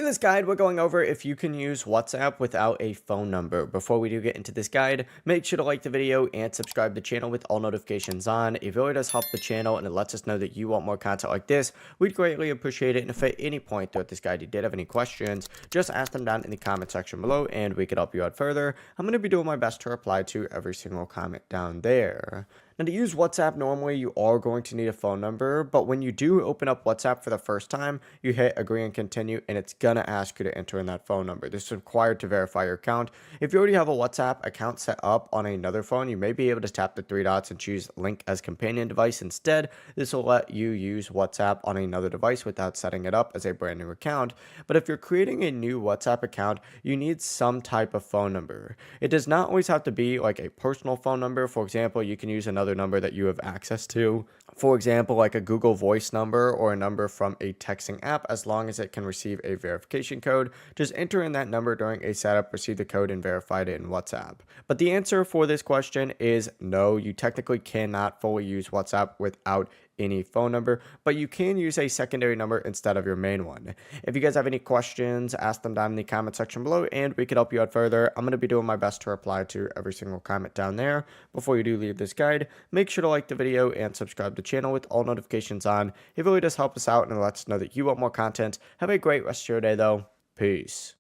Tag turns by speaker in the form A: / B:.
A: In this guide, we're going over if you can use WhatsApp without a phone number. Before we do get into this guide, make sure to like the video and subscribe to the channel with all notifications on. It really does help the channel and it lets us know that you want more content like this. We'd greatly appreciate it. And if at any point throughout this guide you did have any questions, just ask them down in the comment section below and we could help you out further. I'm going to be doing my best to reply to every single comment down there. Now, to use WhatsApp, normally you are going to need a phone number, but when you do open up WhatsApp for the first time, you hit agree and continue, and it's going to ask you to enter in that phone number. This is required to verify your account. If you already have a WhatsApp account set up on another phone, you may be able to tap the three dots and choose link as companion device instead. This will let you use WhatsApp on another device without setting it up as a brand new account. But if you're creating a new WhatsApp account, you need some type of phone number. It does not always have to be like a personal phone number. For example, you can use another number that you have access to. For example, like a Google Voice number or a number from a texting app, as long as it can receive a verification code. Just enter in that number during a setup, receive the code, and verify it in WhatsApp. But the answer for this question is no, you technically cannot fully use WhatsApp without any phone number, but you can use a secondary number instead of your main one. If you guys have any questions, ask them down in the comment section below and we could help you out further. I'm going to be doing my best to reply to every single comment down there. Before you do leave this guide, make sure to like the video and subscribe to the channel with all notifications on. It really does help us out and lets us know that you want more content. Have a great rest of your day though. Peace.